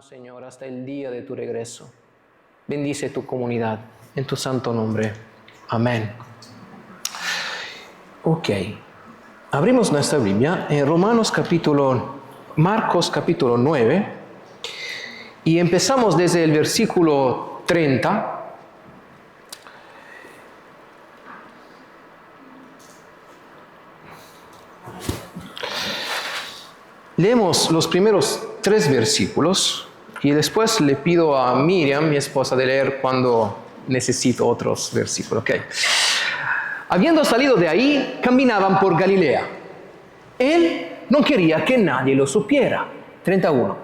Señor, hasta el día de tu regreso. Bendice tu comunidad en tu santo nombre. Amén. Ok. Abrimos nuestra Biblia en Marcos capítulo 9 y empezamos desde el versículo 30. Leemos los primeros 3 versículos y después le pido a Miriam, mi esposa, de leer cuando necesito otros versículos. Okay. Habiendo salido de ahí, caminaban por Galilea. Él no quería que nadie lo supiera. 31.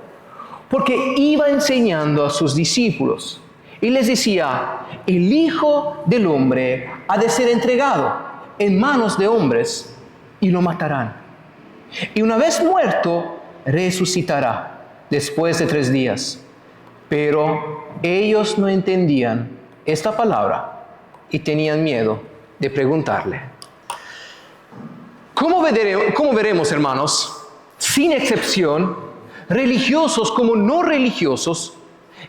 Porque iba enseñando a sus discípulos y les decía: el Hijo del Hombre ha de ser entregado en manos de hombres y lo matarán. Y una vez muerto, resucitará después de 3 días. Pero ellos no entendían esta palabra y tenían miedo de preguntarle. ¿Cómo veremos, hermanos? Sin excepción, religiosos como no religiosos,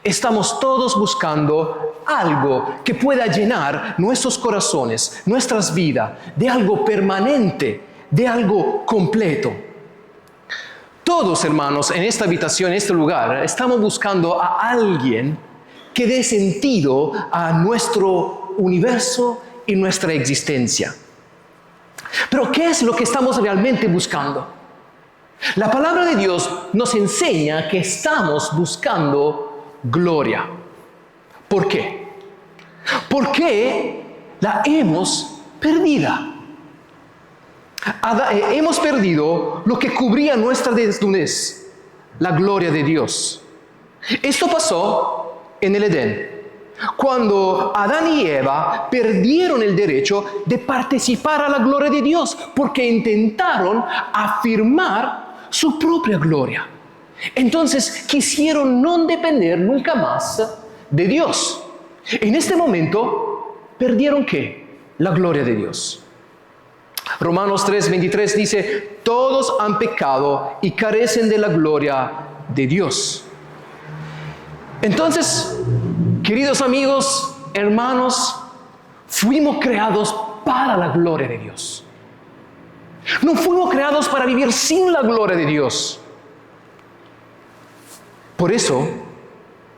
estamos todos buscando algo que pueda llenar nuestros corazones, nuestras vidas, de algo permanente, de algo completo. Todos, hermanos, en esta habitación, en este lugar, estamos buscando a alguien que dé sentido a nuestro universo y nuestra existencia. Pero ¿qué es lo que estamos realmente buscando? La palabra de Dios nos enseña que estamos buscando gloria. ¿Por qué? Porque la hemos perdido. Hemos perdido lo que cubría nuestra desnudez, la gloria de Dios. Esto pasó en el Edén, cuando Adán y Eva perdieron el derecho de participar a la gloria de Dios, porque intentaron afirmar su propia gloria. Entonces quisieron no depender nunca más de Dios. En este momento, ¿perdieron qué? La gloria de Dios. Romanos 3:23 dice: todos han pecado y carecen de la gloria de Dios. Entonces, queridos amigos, hermanos, fuimos creados para la gloria de Dios. No fuimos creados para vivir sin la gloria de Dios. Por eso,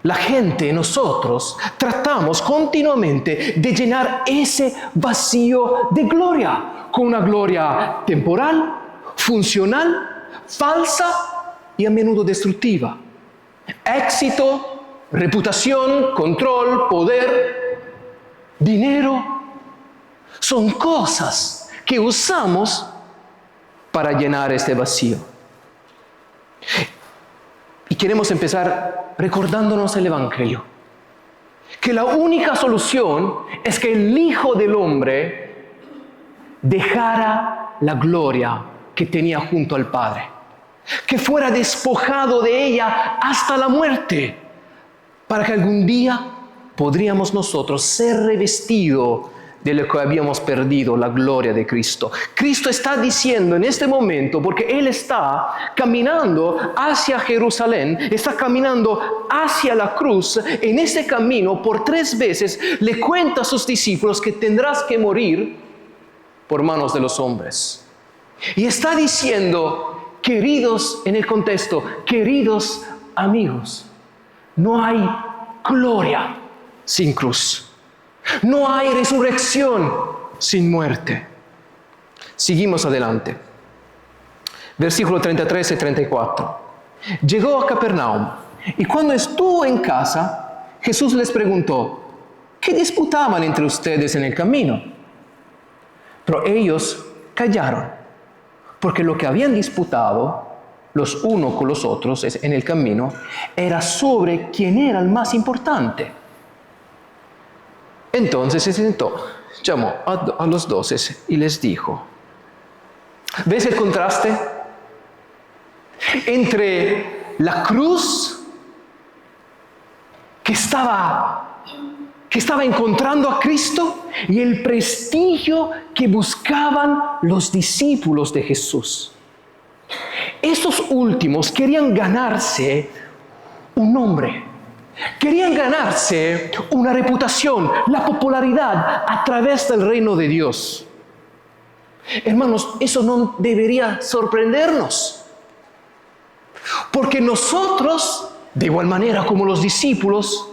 la gente, nosotros, tratamos continuamente de llenar ese vacío de gloria, con una gloria temporal, funcional, falsa y a menudo destructiva. Éxito, reputación, control, poder, dinero, son cosas que usamos para llenar este vacío. Y queremos empezar recordándonos el Evangelio, que la única solución es que el Hijo del Hombre dejara la gloria que tenía junto al Padre, que fuera despojado de ella hasta la muerte, para que algún día podríamos nosotros ser revestidos de lo que habíamos perdido, la gloria de Cristo. Cristo está diciendo en este momento, porque Él está caminando hacia Jerusalén, está caminando hacia la cruz. En este camino, por 3 veces, le cuenta a sus discípulos que tendrás que morir por manos de los hombres. Y está diciendo, queridos, en el contexto, queridos amigos, no hay gloria sin cruz. No hay resurrección sin muerte. Seguimos adelante. Versículo 33 y 34. Llegó a Capernaum y cuando estuvo en casa, Jesús les preguntó: ¿qué disputaban entre ustedes en el camino? Pero ellos callaron, porque lo que habían disputado los unos con los otros en el camino era sobre quién era el más importante. Entonces se sentó, llamó a los 12 y les dijo: ¿ves el contraste entre la cruz que estaba encontrando a Cristo y el prestigio que buscaban los discípulos de Jesús? Estos últimos querían ganarse un nombre. Querían ganarse una reputación, la popularidad a través del reino de Dios. Hermanos, eso no debería sorprendernos. Porque nosotros, de igual manera como los discípulos,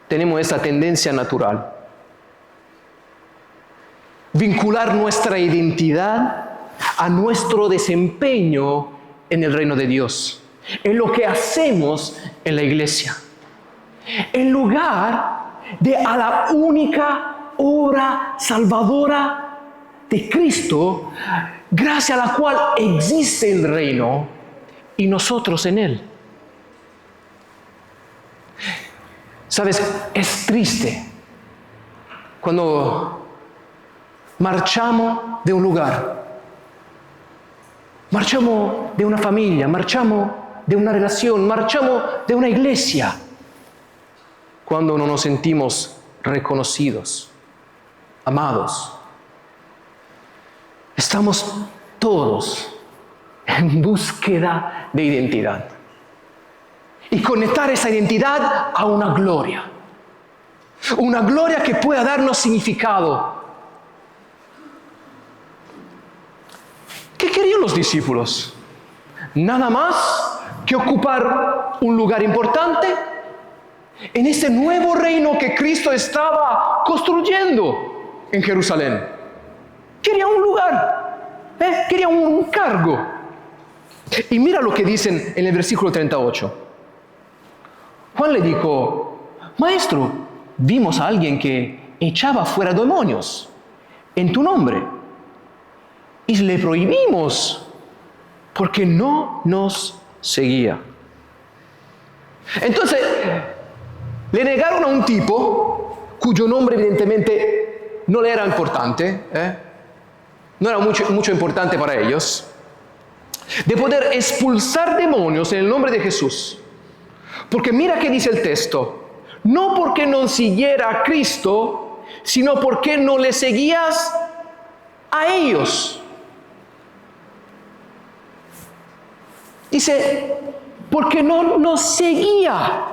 tenemos esa tendencia natural. Vincular nuestra identidad a nuestro desempeño en el reino de Dios, en lo que hacemos en la iglesia, en lugar de a la única obra salvadora de Cristo, gracias a la cual existe el reino y nosotros en él. ¿Sabes? Es triste cuando marchamos de un lugar, marchamos de una familia, marchamos de una relación, marchamos de una iglesia, cuando no nos sentimos reconocidos, amados. Estamos todos en búsqueda de identidad. Y conectar esa identidad a una gloria que pueda darnos significado. ¿Qué querían los discípulos? Nada más que ocupar un lugar importante en ese nuevo reino que Cristo estaba construyendo en Jerusalén. Querían un lugar, querían un cargo. Y mira lo que dicen en el versículo 38. Juan le dijo: Maestro, vimos a alguien que echaba fuera demonios en tu nombre y le prohibimos porque no nos seguía. Entonces, le negaron a un tipo cuyo nombre evidentemente no le era importante, no era mucho importante para ellos, de poder expulsar demonios en el nombre de Jesús. Porque mira qué dice el texto: no porque no siguiera a Cristo, sino porque no le seguías a ellos. Dice, porque no nos seguía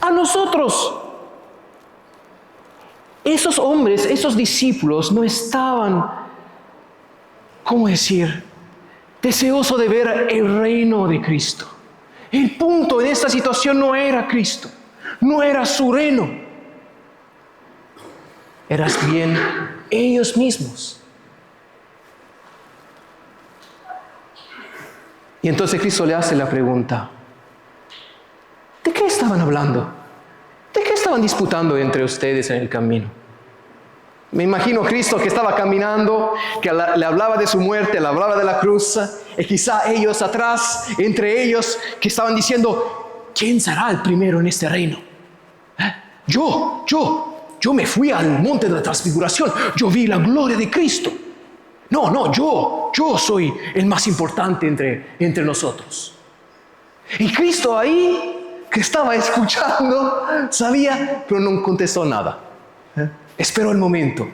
a nosotros. Esos hombres, esos discípulos no estaban, ¿cómo decir?, deseosos de ver el reino de Cristo. El punto en esta situación no era Cristo, no era su reino. Eran bien ellos mismos. Y entonces Cristo le hace la pregunta: ¿de qué estaban hablando? ¿De qué estaban disputando entre ustedes en el camino? Me imagino a Cristo que estaba caminando, que le hablaba de su muerte, le hablaba de la cruz, y quizá ellos atrás, entre ellos, que estaban diciendo: ¿quién será el primero en este reino? Yo me fui al monte de la transfiguración, yo vi la gloria de Cristo. No, yo soy el más importante entre nosotros. Y Cristo ahí, que estaba escuchando, sabía, pero no contestó nada. Esperó el momento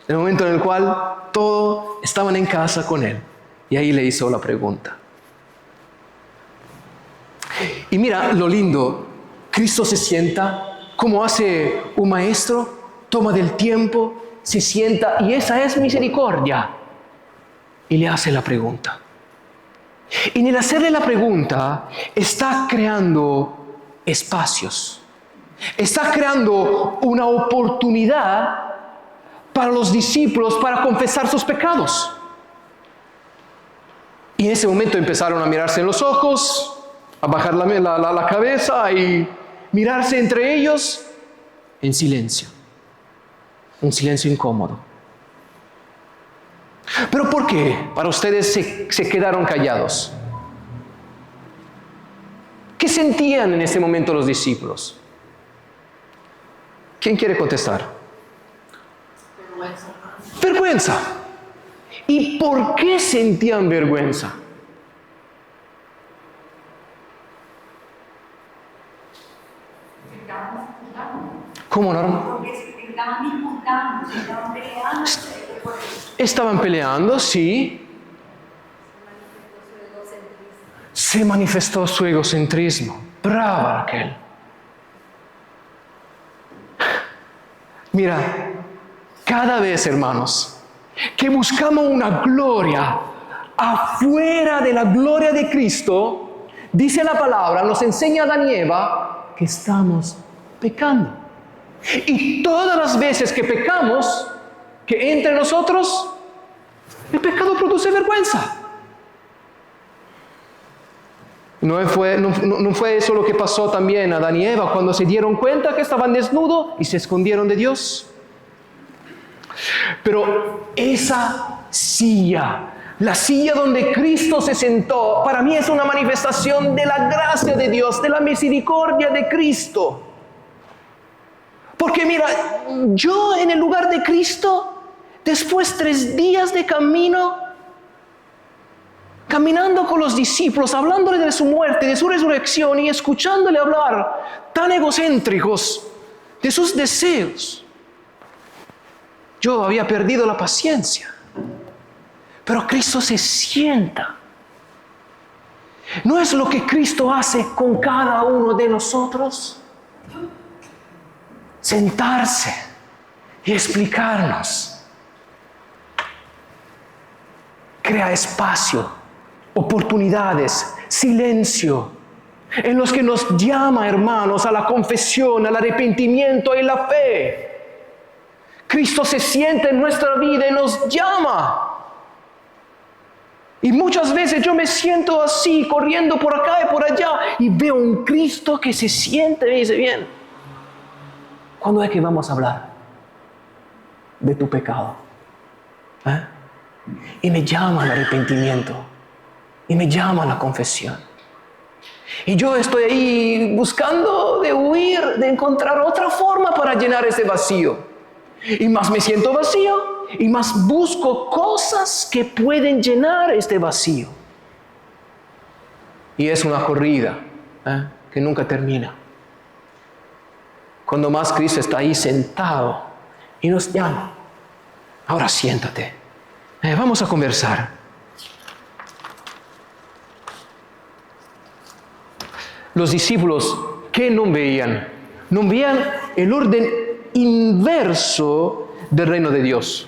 en el cual todos estaban en casa con él. Y ahí le hizo la pregunta. Y mira lo lindo, Cristo se sienta, como hace un maestro, toma del tiempo, se sienta, y esa es misericordia. Y le hace la pregunta. Y en el hacerle la pregunta, está creando espacios. Está creando una oportunidad para los discípulos para confesar sus pecados. Y en ese momento empezaron a mirarse en los ojos, a bajar la cabeza y mirarse entre ellos en silencio. Un silencio incómodo. ¿Pero por qué para ustedes se quedaron callados? ¿Qué sentían en ese momento los discípulos? ¿Quién quiere contestar? Vergüenza. ¿Y por qué sentían vergüenza? ¿Cómo, Norma? Porque estaban disputando, estaban peleando. Estaban peleando, sí. Se manifestó su egocentrismo. Brava Raquel. Mira, cada vez, hermanos, que buscamos una gloria afuera de la gloria de Cristo, dice la palabra, nos enseña Adán y Eva, que estamos pecando. Y todas las veces que pecamos, que entre nosotros, el pecado produce vergüenza. No fue eso lo que pasó también a Adán y Eva cuando se dieron cuenta que estaban desnudos y se escondieron de Dios. Pero esa silla, la silla donde Cristo se sentó, para mí es una manifestación de la gracia de Dios, de la misericordia de Cristo. Porque mira, yo en el lugar de Cristo, después 3 días de camino, caminando con los discípulos, hablándole de su muerte, de su resurrección y escuchándole hablar tan egocéntricos de sus deseos, yo había perdido la paciencia. Pero Cristo se sienta. ¿No es lo que Cristo hace con cada uno de nosotros? Sentarse y explicarnos. Crea espacio, oportunidades, silencio, en los que nos llama, hermanos, a la confesión, al arrepentimiento y la fe. Cristo se siente en nuestra vida y nos llama. Y muchas veces yo me siento así, corriendo por acá y por allá, y veo un Cristo que se siente y me dice, bien, ¿cuándo es que vamos a hablar de tu pecado? Y me llama al arrepentimiento, y me llama a la confesión. Y yo estoy ahí buscando de huir, de encontrar otra forma para llenar ese vacío. Y más me siento vacío, y más busco cosas que pueden llenar este vacío. Y es una corrida que nunca termina. Cuando más Cristo está ahí sentado y nos llama, ahora siéntate, vamos a conversar. Los discípulos, ¿qué no veían? No veían el orden inverso del reino de Dios.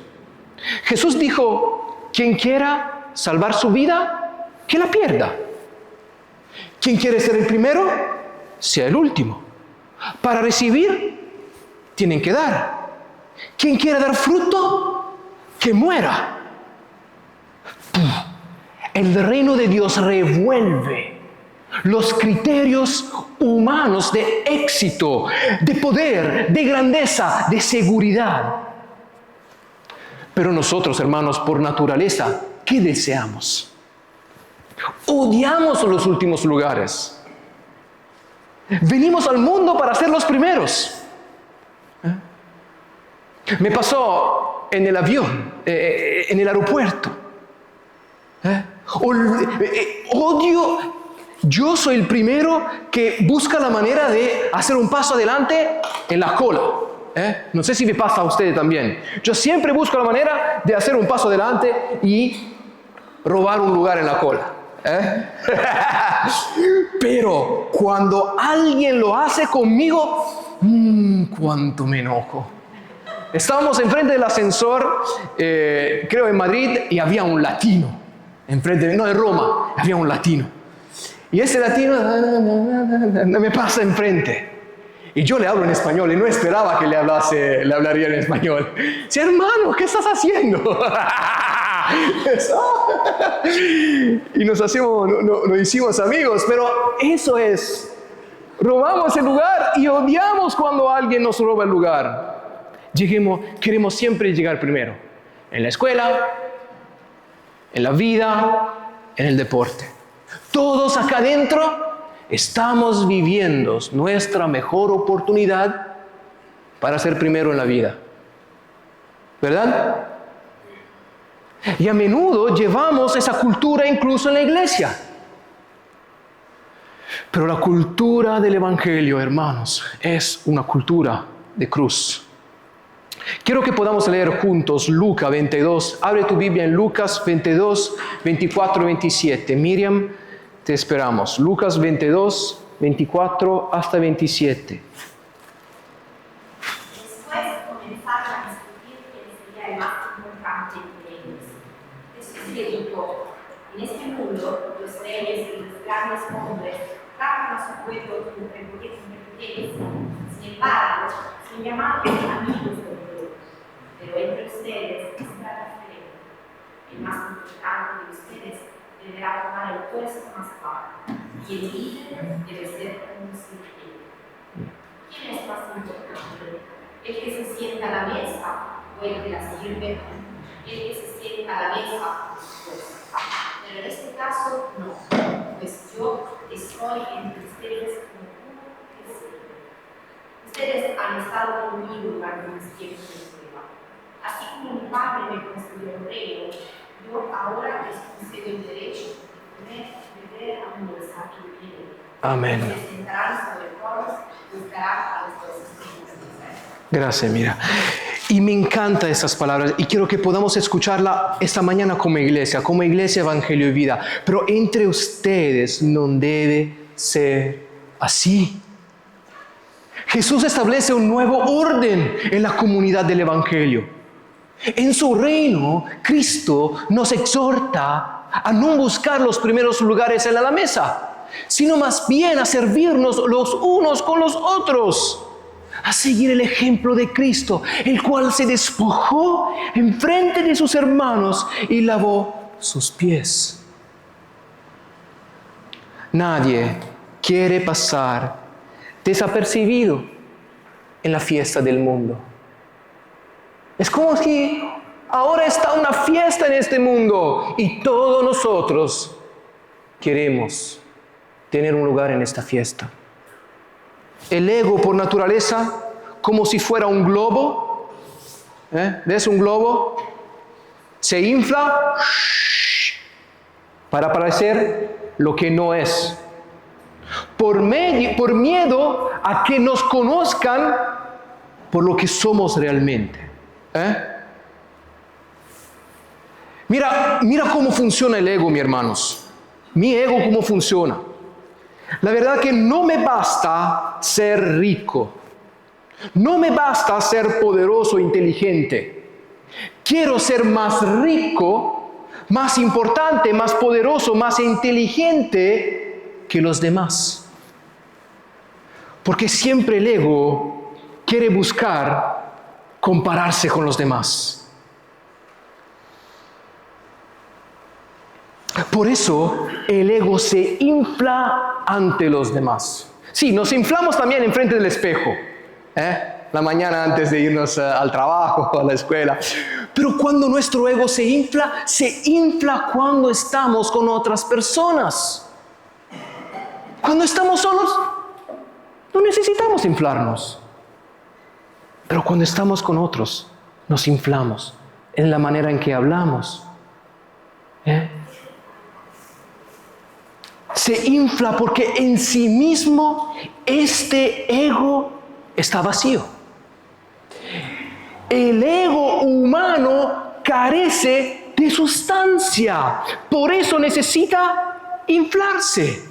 Jesús dijo, quien quiera salvar su vida, que la pierda. Quien quiere ser el primero, sea el último. Para recibir, tienen que dar. Quien quiera dar fruto, que muera. El reino de Dios revuelve los criterios humanos de éxito, de poder, de grandeza, de seguridad. Pero nosotros, hermanos, por naturaleza, ¿qué deseamos? Odiamos los últimos lugares. Venimos al mundo para ser los primeros. Me pasó en el avión, en el aeropuerto. Odio. Yo soy el primero que busca la manera de hacer un paso adelante en la cola. No sé si me pasa a ustedes también. Yo siempre busco la manera de hacer un paso adelante y robar un lugar en la cola. Pero cuando alguien lo hace conmigo, cuánto me enojo. Estábamos enfrente del ascensor, creo en Madrid, y había un latino. En Roma, había un latino. Y ese latino me pasa enfrente. Y yo le hablo en español y no esperaba que le hablaría en español. Sí, hermano, ¿qué estás haciendo? Y nos hicimos amigos, pero eso es. Robamos el lugar y odiamos cuando alguien nos roba el lugar. Queremos siempre llegar primero. En la escuela, en la vida, en el deporte. Todos acá adentro estamos viviendo nuestra mejor oportunidad para ser primero en la vida. ¿Verdad? Y a menudo llevamos esa cultura incluso en la iglesia. Pero la cultura del Evangelio, hermanos, es una cultura de cruz. Quiero que podamos leer juntos Lucas 22. Abre tu Biblia en Lucas 22, 24 y 27. Miriam, te esperamos. Lucas 22, 24 hasta 27. Después comenzaron a discutir quién sería el más importante entre ellos. Jesús le dijo: en este mundo, los reyes y los grandes hombres tratan a su pueblo como repetibles. Sin embargo, son llamados amigos del pueblo. Pero entre ustedes es la diferente. El más importante de ustedes deberá tomar el puesto más bajo, y el líder debe ser como un sirviente. ¿Quién es más importante? ¿El que se sienta a la mesa o el que la sirve? El que se sienta a la mesa, pues. Pero en este caso, no, pues yo estoy entre ustedes como uno que sirve. Ustedes han estado conmigo durante mis tiempos de prueba. Así como mi padre me construyó un reino, yo ahora les concedo el derecho de comer y beber a un lugar que quieren. Amén. Se sentarán sobre tronos y buscarán a los jueces. Gracias, mira. Y me encantan esas palabras y quiero que podamos escucharla esta mañana como iglesia Evangelio y Vida. Pero entre ustedes no debe ser así. Jesús establece un nuevo orden en la comunidad del Evangelio. En su reino, Cristo nos exhorta a no buscar los primeros lugares en la mesa, sino más bien a servirnos los unos con los otros, a seguir el ejemplo de Cristo, el cual se despojó en frente de sus hermanos y lavó sus pies. Nadie quiere pasar desapercibido en la fiesta del mundo. Es como si ahora está una fiesta en este mundo y todos nosotros queremos tener un lugar en esta fiesta. El ego por naturaleza, como si fuera un globo, ¿ves un globo? Se infla para parecer lo que no es. Por miedo a que nos conozcan por lo que somos realmente. Mira cómo funciona el ego, mis hermanos. Mi ego, cómo funciona. La verdad que no me basta ser rico. No me basta ser poderoso e inteligente. Quiero ser más rico, más importante, más poderoso, más inteligente que los demás. Porque siempre el ego quiere buscar compararse con los demás. Por eso el ego se infla ante los demás. Sí, nos inflamos también enfrente del espejo, la mañana antes de irnos al trabajo o a la escuela. Pero cuando nuestro ego se infla cuando estamos con otras personas. Cuando estamos solos, no necesitamos inflarnos. Pero cuando estamos con otros, nos inflamos en la manera en que hablamos. Se infla porque en sí mismo este ego está vacío. El ego humano carece de sustancia, por eso necesita inflarse.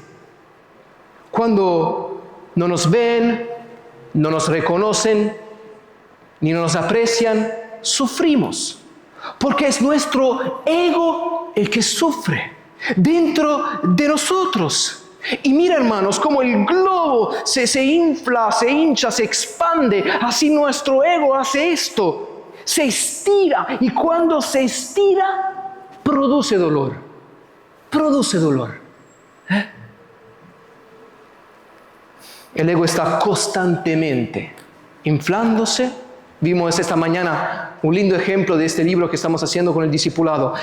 Cuando no nos ven, no nos reconocen, ni nos aprecian, sufrimos, porque es nuestro ego el que sufre dentro de nosotros. Y mira, hermanos, como el globo se infla, se hincha, se expande, así nuestro ego hace esto, se estira, y cuando se estira produce dolor. El ego está constantemente inflándose. Vimos esta mañana un lindo ejemplo de este libro que estamos haciendo con el discipulado.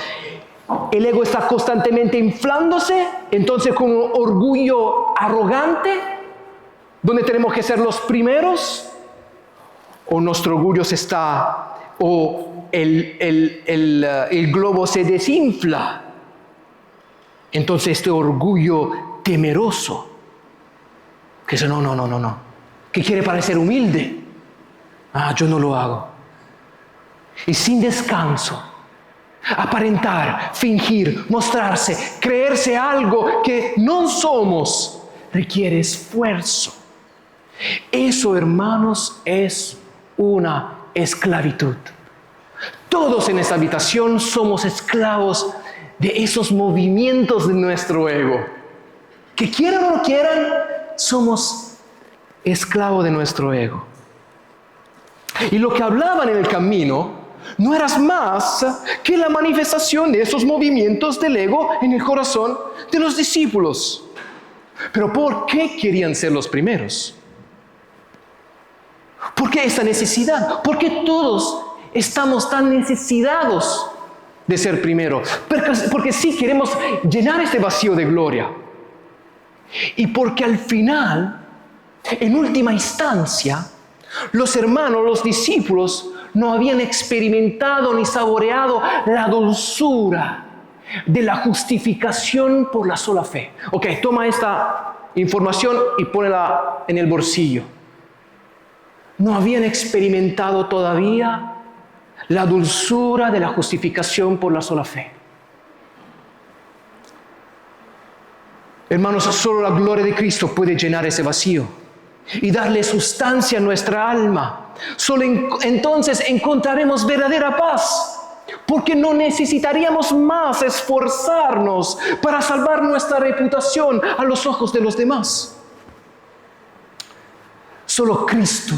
El ego está constantemente inflándose, entonces con un orgullo arrogante, donde tenemos que ser los primeros, o nuestro orgullo el globo se desinfla. Entonces este orgullo temeroso, que dice no, que quiere parecer humilde. Yo no lo hago. Y sin descanso, aparentar, fingir, mostrarse, creerse algo que no somos, requiere esfuerzo. Eso, hermanos, es una esclavitud. Todos en esta habitación somos esclavos de esos movimientos de nuestro ego. Que quieran o no quieran, somos esclavos de nuestro ego. Y lo que hablaban en el camino no era más que la manifestación de esos movimientos del ego en el corazón de los discípulos. Pero ¿por qué querían ser los primeros? ¿Por qué esa necesidad? ¿Por qué todos estamos tan necesitados de ser primeros? Porque sí queremos llenar este vacío de gloria. Y porque al final, en última instancia, los hermanos, los discípulos, no habían experimentado ni saboreado la dulzura de la justificación por la sola fe. Ok, toma esta información y pónela en el bolsillo. No habían experimentado todavía la dulzura de la justificación por la sola fe. Hermanos, solo la gloria de Cristo puede llenar ese vacío y darle sustancia a nuestra alma. Solo entonces encontraremos verdadera paz, porque no necesitaríamos más esforzarnos para salvar nuestra reputación a los ojos de los demás. Solo Cristo,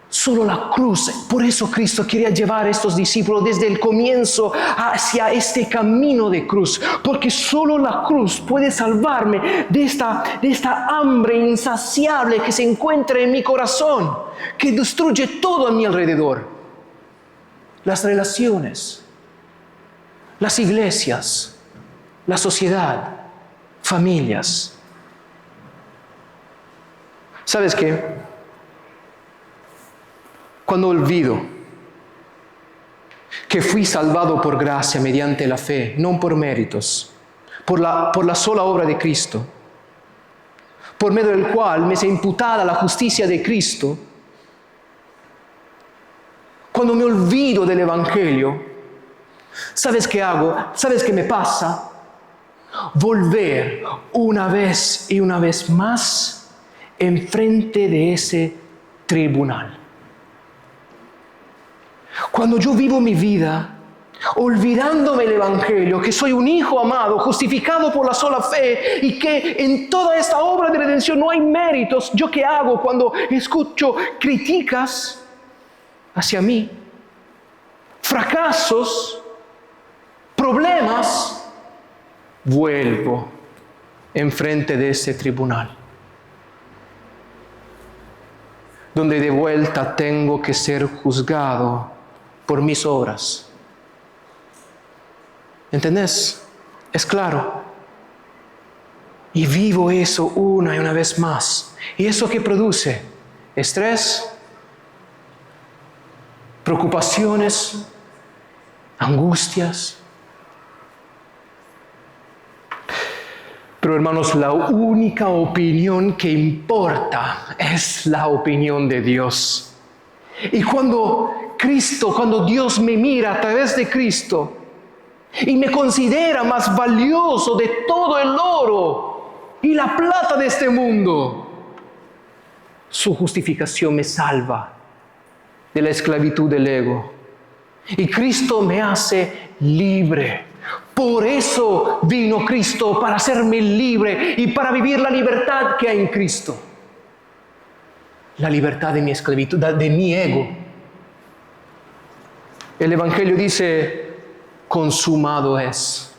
solo la cruz. Por eso Cristo quería llevar a estos discípulos desde el comienzo hacia este camino de cruz, porque solo la cruz puede salvarme de esta hambre insaciable que se encuentra en mi corazón, que destruye todo a mi alrededor. Las relaciones, las iglesias, la sociedad, familias. ¿Sabes qué? Cuando olvido que fui salvado por gracia mediante la fe, no por méritos, por la sola obra de Cristo, por medio del cual me es imputada la justicia de Cristo, cuando me olvido del Evangelio, ¿sabes qué hago? ¿Sabes qué me pasa? Volver una vez y una vez más enfrente de ese tribunal. Cuando yo vivo mi vida olvidándome el Evangelio, que soy un hijo amado, justificado por la sola fe, y que en toda esta obra de redención no hay méritos, ¿yo qué hago cuando escucho críticas hacia mí? Fracasos, problemas, vuelvo enfrente de ese tribunal, donde de vuelta tengo que ser juzgado por mis obras. ¿Entendés? Es claro. Y vivo eso una y una vez más. ¿Y eso qué produce? Estrés, preocupaciones, angustias. Pero hermanos, la única opinión que importa es la opinión de Dios. Y cuando Dios me mira a través de Cristo y me considera más valioso de todo el oro y la plata de este mundo, su justificación me salva de la esclavitud del ego. Y Cristo me hace libre. Por eso vino Cristo, para hacerme libre y para vivir la libertad que hay en Cristo. La libertad de mi esclavitud, de mi ego. El Evangelio dice, consumado es.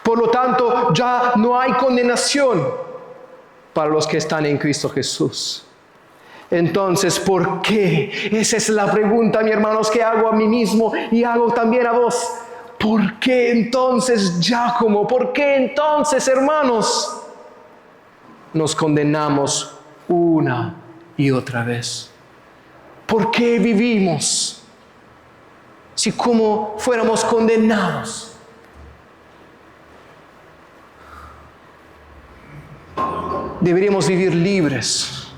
Por lo tanto, ya no hay condenación para los que están en Cristo Jesús. Entonces, ¿por qué? Esa es la pregunta, mis hermanos, que hago a mí mismo y hago también a vos. ¿Por qué entonces, Giacomo? ¿Por qué entonces, hermanos, nos condenamos una y otra vez? ¿Por qué vivimos si como fuéramos condenados? Deberíamos vivir libres,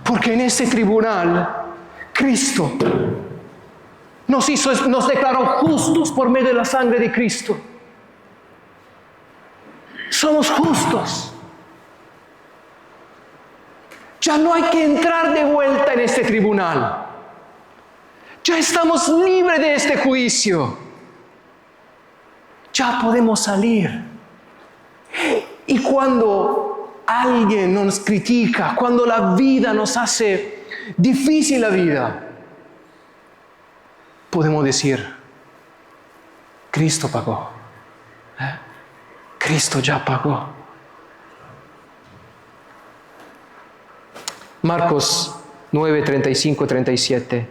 porque en este tribunal Cristo nos declaró justos por medio de la sangre de Cristo. Somos justos. Ya no hay que entrar de vuelta en este tribunal. Ya estamos libres de este juicio. Ya podemos salir. Y cuando alguien nos critica, cuando la vida nos hace difícil la vida, podemos decir, Cristo pagó. Cristo ya pagó. Marcos 9, 35, 37.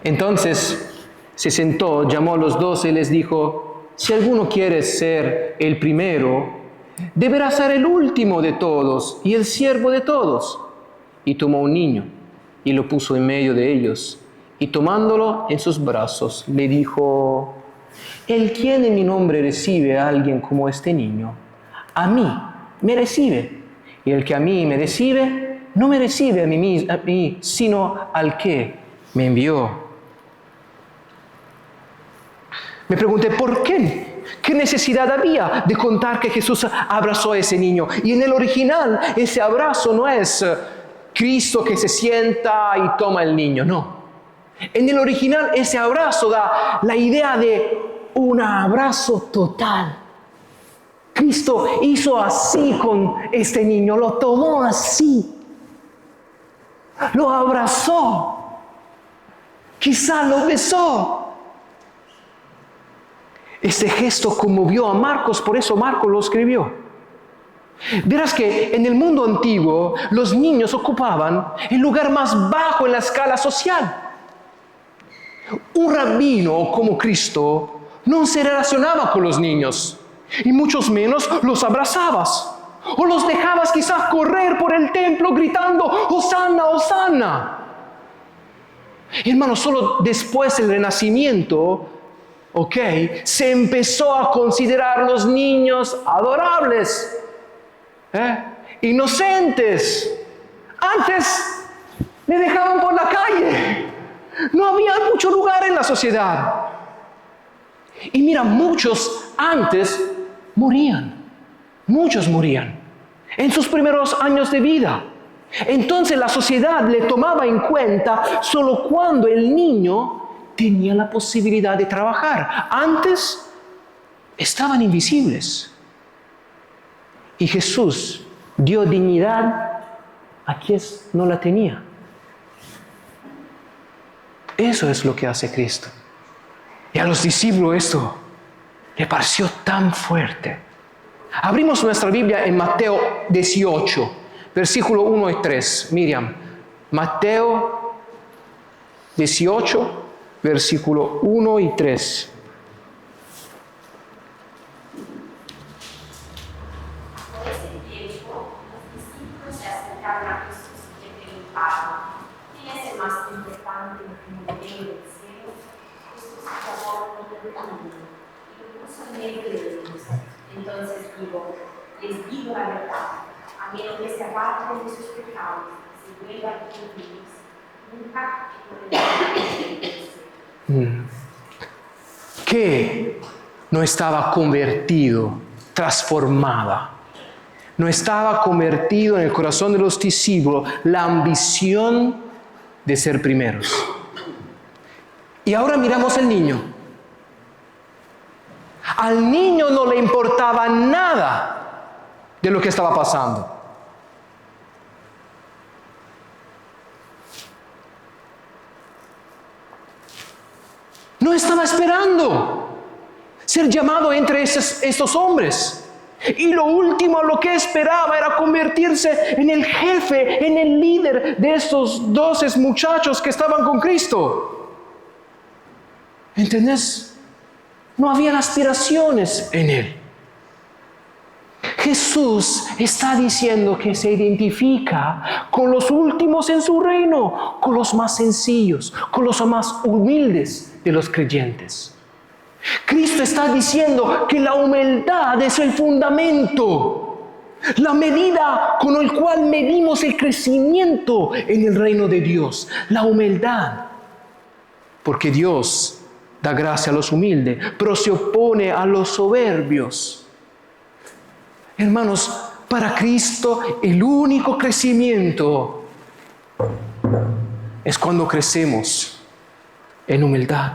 Entonces se sentó, llamó a los 12 y les dijo, si alguno quiere ser el primero, deberá ser el último de todos y el siervo de todos. Y tomó un niño y lo puso en medio de ellos, y tomándolo en sus brazos, le dijo, el quien en mi nombre recibe a alguien como este niño, a mí me recibe, y el que a mí me recibe, no me recibe a mí, sino al que me envió. Me pregunté, ¿por qué? ¿Qué necesidad había de contar que Jesús abrazó a ese niño? Y en el original, ese abrazo no es Cristo que se sienta y toma el niño, no. En el original, ese abrazo da la idea de un abrazo total. Cristo hizo así con este niño, lo tomó así, lo abrazó, quizá lo besó. Este gesto conmovió a Marcos, por eso Marcos lo escribió. Verás que en el mundo antiguo los niños ocupaban el lugar más bajo en la escala social. Un rabino como Cristo no se relacionaba con los niños, y muchos menos los abrazabas, o los dejabas quizás correr por el templo gritando, ¡Hosanna, Hosanna! Hermanos, solo después del Renacimiento, se empezó a considerar los niños adorables, inocentes. Antes le dejaban por la calle. No había mucho lugar en la sociedad. Y mira, muchos antes morían. Muchos morían en sus primeros años de vida. Entonces la sociedad le tomaba en cuenta solo cuando el niño tenía la posibilidad de trabajar. Antes estaban invisibles. Y Jesús dio dignidad a quien no la tenía. Eso es lo que hace Cristo. Y a los discípulos esto le pareció tan fuerte. Abrimos nuestra Biblia en Mateo 18, versículo 1 y 3. Miriam, Mateo 18, versículo 1 y 3. Por ese tiempo, los discípulos se acercaron a Jesús y le preguntaron, ¿quién es el más importante en el reino del cielo? Jesús llamó a uno y lo puso en medio de ellos. Entonces les digo la verdad, a menos que se aparten de sus pecados y se vuelvan conmigo, nunca que no estaba convertido, transformada. No estaba convertido en el corazón de los discípulos la ambición de ser primeros. Y ahora miramos al niño. Al niño no le importaba nada de lo que estaba pasando. No estaba esperando ser llamado entre estos hombres. Y lo último a lo que esperaba era convertirse en el jefe, en el líder de estos 12 muchachos que estaban con Cristo. ¿Entendés? No habían aspiraciones en él. Jesús está diciendo que se identifica con los últimos en su reino, con los más sencillos, con los más humildes de los creyentes. Cristo está diciendo que la humildad es el fundamento, la medida con la cual medimos el crecimiento en el reino de Dios, la humildad. Porque Dios da gracia a los humildes, pero se opone a los soberbios. Hermanos, Para Cristo el único crecimiento es cuando crecemos en humildad.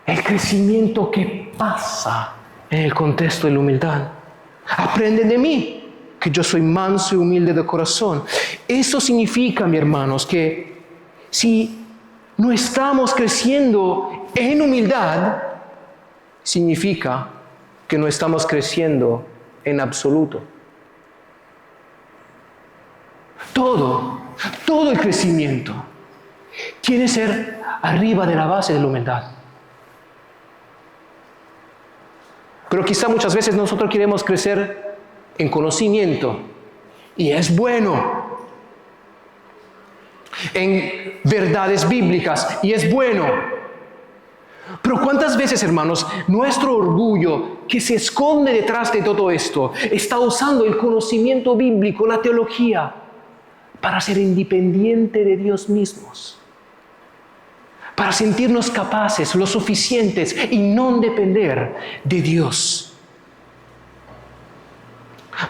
El crecimiento que pasa en el contexto de la humildad. Aprende de mí, que yo soy manso y humilde de corazón. Eso significa, mis hermanos, que si no estamos creciendo en humildad, significa que no estamos creciendo en absoluto. Todo el crecimiento tiene que ser arriba de la base de la humildad. Pero quizá muchas veces nosotros queremos crecer en conocimiento, y es bueno, en verdades bíblicas, y es bueno. Pero ¿cuántas veces, hermanos, nuestro orgullo que se esconde detrás de todo esto está usando el conocimiento bíblico, la teología, para ser independiente de Dios mismos? Para sentirnos capaces, lo suficientes y no depender de Dios.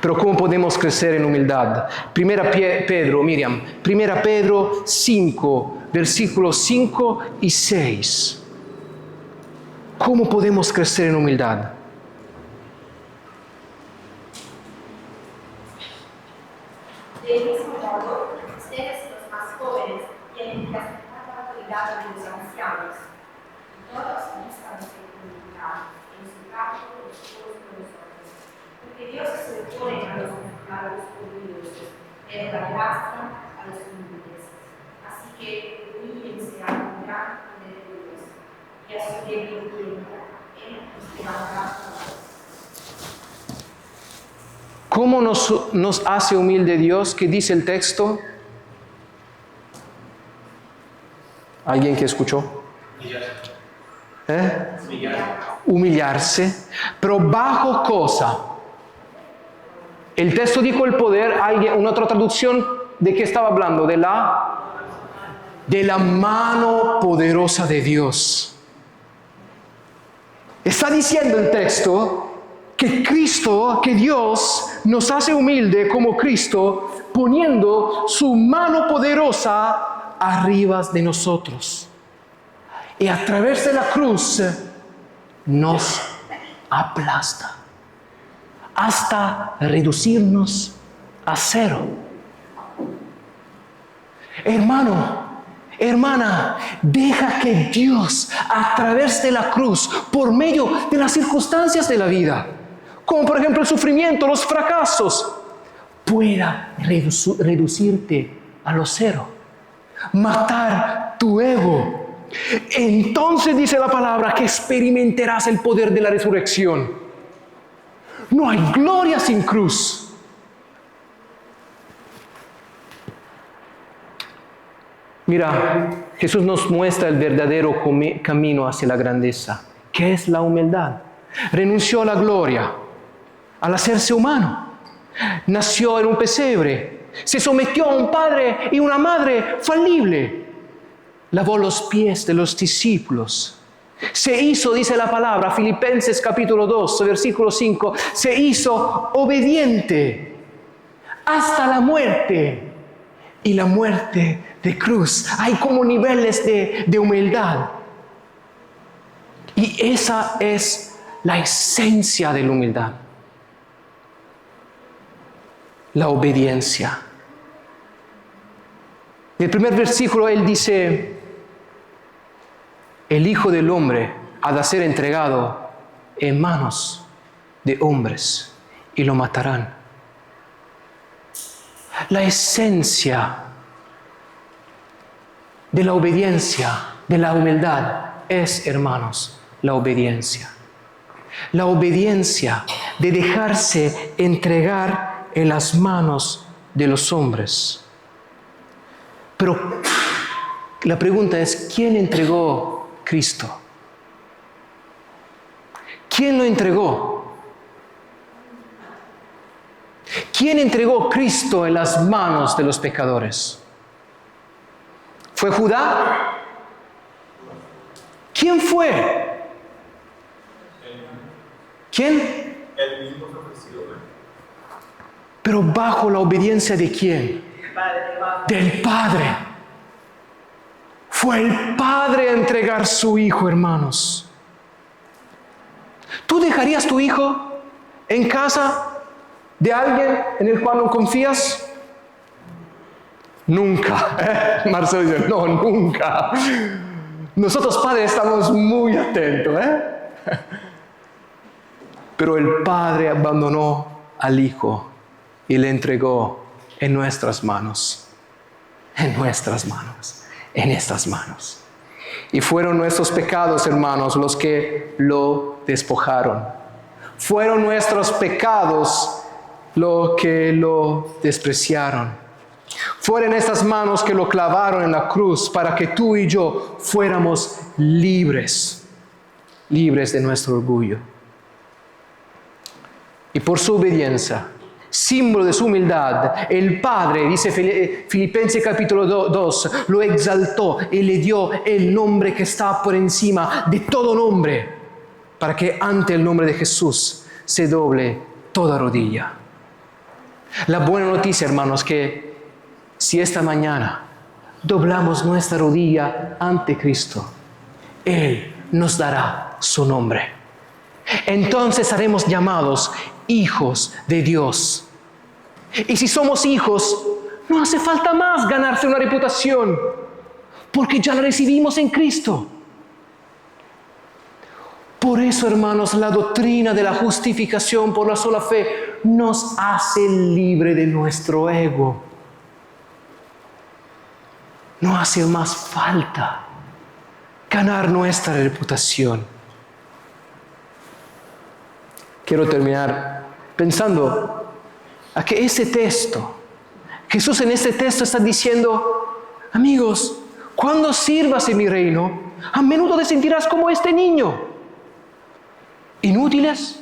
Pero ¿cómo podemos crecer en humildad? Primera Pedro 5, versículos 5 y 6. ¿Cómo podemos crecer en humildad? Del mismo modo, ustedes los más jóvenes tienen que aceptar la autoridad de los ancianos. Todos buscan su humildad en su trato con todos nosotros, porque Dios se opone a los orgullosos, pero da gracia a los humildes. Así que humíllense al gran poder de Dios y a su debido tiempo, Él os levantará. ¿Cómo nos hace humilde Dios? ¿Qué dice el texto? ¿Alguien que escuchó? Humillarse. Pero ¿bajo cosa? El texto dijo el poder. Una otra traducción, ¿de qué estaba hablando? De la mano poderosa de Dios. Está diciendo el texto que Dios nos hace humilde como Cristo, poniendo su mano poderosa arriba de nosotros. Y a través de la cruz nos aplasta hasta reducirnos a cero. Hermano, hermana, deja que Dios, a través de la cruz, por medio de las circunstancias de la vida, como por ejemplo el sufrimiento, los fracasos, pueda reducirte a lo cero, matar tu ego. Entonces dice la palabra que experimentarás el poder de la resurrección. No hay gloria sin cruz. Mira, Jesús nos muestra el verdadero camino hacia la grandeza, que es la humildad. Renunció a la gloria al hacerse humano. Nació en un pesebre. Se sometió a un padre y una madre falible. Lavó los pies de los discípulos. Se hizo, dice la palabra, Filipenses capítulo 2, versículo 5, se hizo obediente hasta la muerte. Y la muerte de cruz. Hay como niveles de humildad. Y esa es la esencia de la humildad. La obediencia. En el primer versículo él dice: el Hijo del Hombre ha de ser entregado en manos de hombres y lo matarán. La esencia de la obediencia, de la humildad, es, hermanos, la obediencia. La obediencia de dejarse entregar en las manos de los hombres. Pero la pregunta es, ¿quién entregó Cristo? ¿Quién lo entregó? ¿Quién entregó Cristo en las manos de los pecadores? ¿Fue Judá? ¿Quién fue? ¿Quién? Él mismo se ofreció. Pero bajo la obediencia de ¿quién? Del Padre. Fue el Padre a entregar su Hijo, hermanos. ¿Tú dejarías tu hijo en casa de alguien en el cual no confías? Nunca. Marcelo dice, no, nunca. Nosotros padres estamos muy atentos. Pero el Padre abandonó al Hijo y le entregó en nuestras manos. En nuestras manos. En estas manos. Y fueron nuestros pecados, hermanos, los que lo despojaron. Fueron nuestros pecados los que lo despreciaron. Fueron estas manos que lo clavaron en la cruz para que tú y yo fuéramos libres. Libres de nuestro orgullo. Y por su obediencia, símbolo de su humildad, el Padre, dice Filipenses capítulo 2, lo exaltó y le dio el nombre que está por encima de todo nombre, para que ante el nombre de Jesús se doble toda rodilla. La buena noticia, hermanos, que si esta mañana doblamos nuestra rodilla ante Cristo, Él nos dará su nombre. Entonces seremos llamados hijos de Dios. Y si somos hijos, no hace falta más ganarse una reputación, porque ya la recibimos en Cristo. Por eso, hermanos, la doctrina de la justificación por la sola fe nos hace libre de nuestro ego. No hace más falta ganar nuestra reputación. Quiero terminar pensando a que ese texto, Jesús en este texto está diciendo, amigos, cuando sirvas en mi reino, a menudo te sentirás como este niño. Inútiles,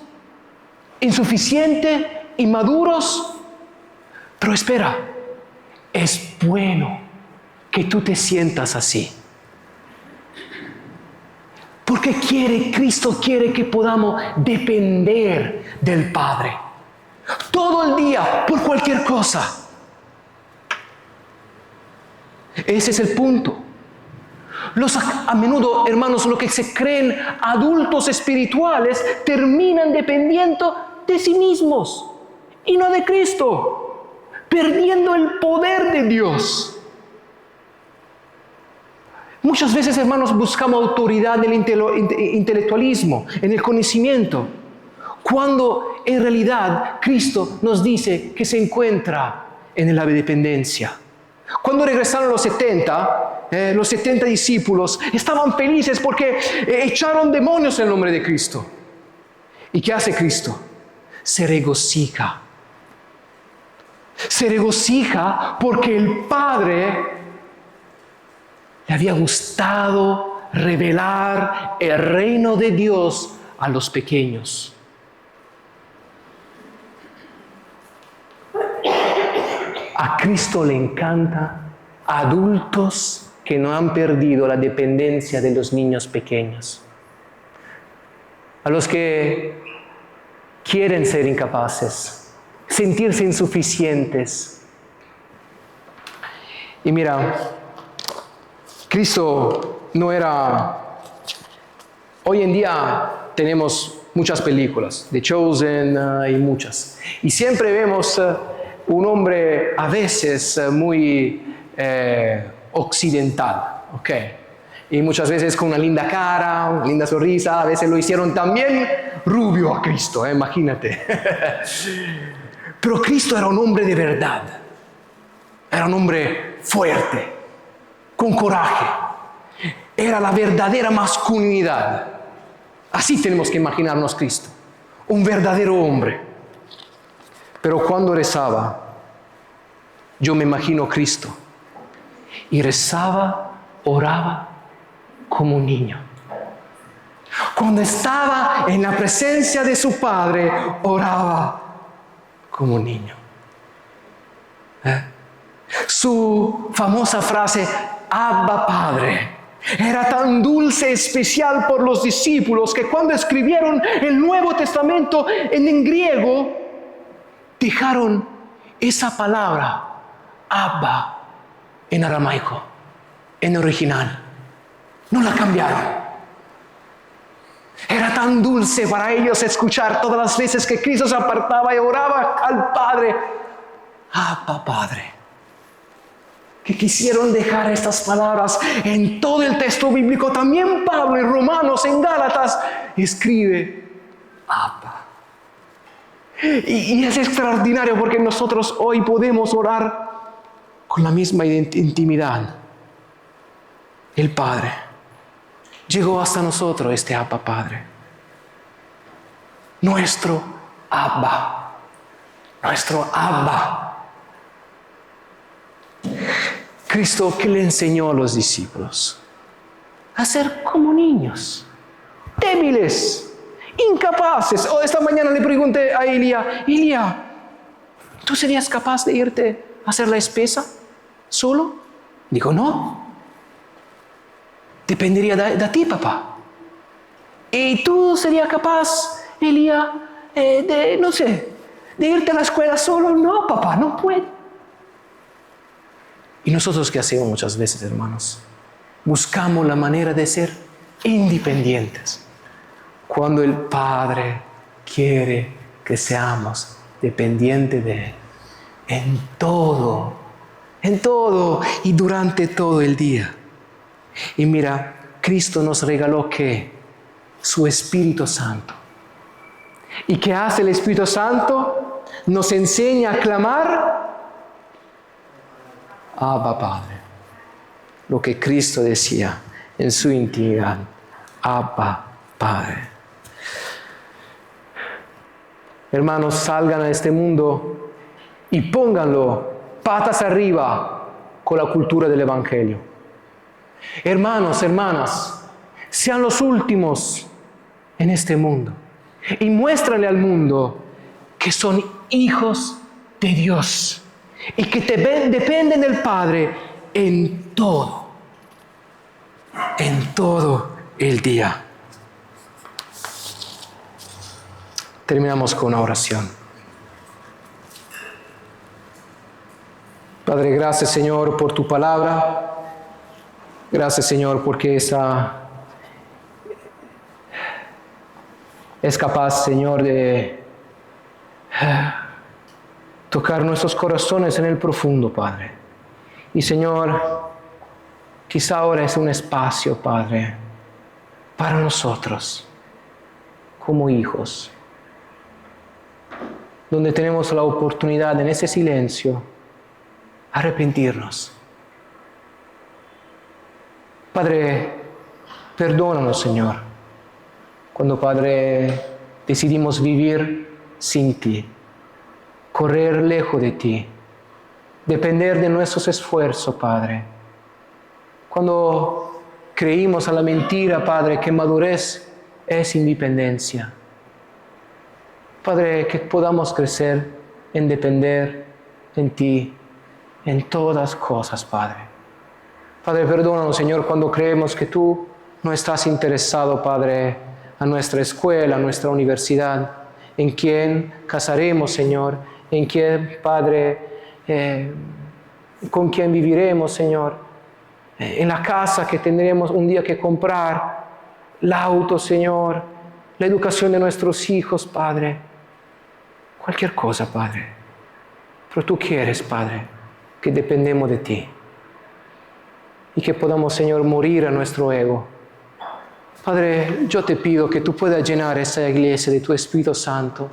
insuficientes, inmaduros. Pero espera, es bueno que tú te sientas así. Porque Cristo quiere que podamos depender del Padre. Todo el día, por cualquier cosa. Ese es el punto. A menudo, hermanos, los que se creen adultos espirituales terminan dependiendo de sí mismos y no de Cristo, perdiendo el poder de Dios. Muchas veces, hermanos, buscamos autoridad en el intelectualismo, en el conocimiento, cuando en realidad Cristo nos dice que se encuentra en la dependencia. Cuando regresaron los 70 discípulos estaban felices porque echaron demonios en el nombre de Cristo. ¿Y qué hace Cristo? Se regocija. Se regocija porque el Padre le había gustado revelar el reino de Dios a los pequeños. A Cristo le encanta adultos que no han perdido la dependencia de los niños pequeños. A los que quieren ser incapaces, sentirse insuficientes. Y mira, Cristo no era... Hoy en día tenemos muchas películas, The Chosen y muchas. Y siempre vemos un hombre a veces muy occidental, ¿ok? Y muchas veces con una linda cara, una linda sonrisa. A veces lo hicieron también rubio a Cristo, imagínate. Pero Cristo era un hombre de verdad. Era un hombre fuerte, con coraje. Era la verdadera masculinidad. Así tenemos que imaginarnos Cristo. Un verdadero hombre. Pero cuando rezaba, yo me imagino Cristo. Y rezaba, oraba como un niño. Cuando estaba en la presencia de su Padre, oraba como un niño. Su famosa frase, Abba Padre, Era tan dulce, especial por los discípulos, que cuando escribieron el Nuevo Testamento en griego, dejaron esa palabra, Abba, en aramaico, en original. No la cambiaron. Era tan dulce para ellos escuchar todas las veces que Cristo se apartaba y oraba al Padre, Abba, Padre. Que quisieron dejar estas palabras en todo el texto bíblico. También Pablo en Romanos, en Gálatas, escribe Abba. Y es extraordinario porque nosotros hoy podemos orar con la misma intimidad. El Padre llegó hasta nosotros, este Abba Padre. Nuestro Abba. Nuestro Abba. Cristo, ¿qué le enseñó a los discípulos? A ser como niños, débiles, incapaces. Esta mañana le pregunté a Elías, ¿tú serías capaz de irte a hacer la espesa solo? Dijo, no. Dependería de ti, papá. ¿Y tú serías capaz, Elías, de irte a la escuela solo? No, papá, no puedo. ¿Y nosotros qué hacemos muchas veces, hermanos? Buscamos la manera de ser independientes. Cuando el Padre quiere que seamos dependientes de Él. En todo y durante todo el día. Y mira, Cristo nos regaló ¿qué? Su Espíritu Santo. ¿Y qué hace el Espíritu Santo? Nos enseña a clamar Abba Padre. Lo que Cristo decía en su intimidad. Abba Padre. Hermanos, salgan a este mundo y pónganlo patas arriba con la cultura del Evangelio. Hermanos, hermanas, sean los últimos en este mundo. Y muéstrale al mundo que son hijos de Dios. Y que dependen del Padre en todo el día. Terminamos con una oración. Padre, gracias Señor por tu palabra. Gracias Señor porque es capaz Señor de tocar nuestros corazones en el profundo, Padre. Y Señor, quizá ahora es un espacio, Padre, para nosotros, como hijos, donde tenemos la oportunidad en ese silencio, arrepentirnos. Padre, perdónanos, Señor, cuando, Padre, decidimos vivir sin ti. Correr lejos de ti, depender de nuestros esfuerzos, Padre. Cuando creímos a la mentira, Padre, que madurez es independencia. Padre, que podamos crecer en depender en ti, en todas cosas, Padre. Padre, perdónanos, Señor, cuando creemos que tú no estás interesado, Padre, a nuestra escuela, a nuestra universidad, en quién casaremos, Señor, en quién, Padre, con quién viviremos, Señor, en la casa que tendremos un día que comprar, el auto, Señor, la educación de nuestros hijos, Padre, cualquier cosa, Padre. Pero tú quieres, Padre, que dependemos de ti y que podamos, Señor, morir a nuestro ego. Padre, yo te pido que tú puedas llenar esta iglesia de tu Espíritu Santo,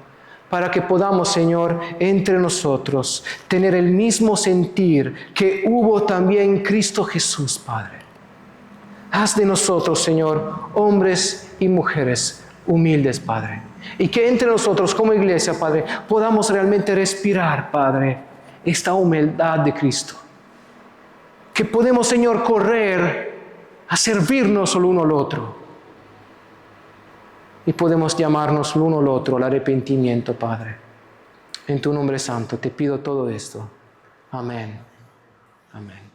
para que podamos, Señor, entre nosotros tener el mismo sentir que hubo también en Cristo Jesús, Padre. Haz de nosotros, Señor, hombres y mujeres humildes, Padre. Y que entre nosotros como iglesia, Padre, podamos realmente respirar, Padre, esta humildad de Cristo. Que podemos, Señor, correr a servirnos el uno al otro. Y podemos llamarnos el uno al otro al arrepentimiento, Padre. En tu nombre santo te pido todo esto. Amén. Amén.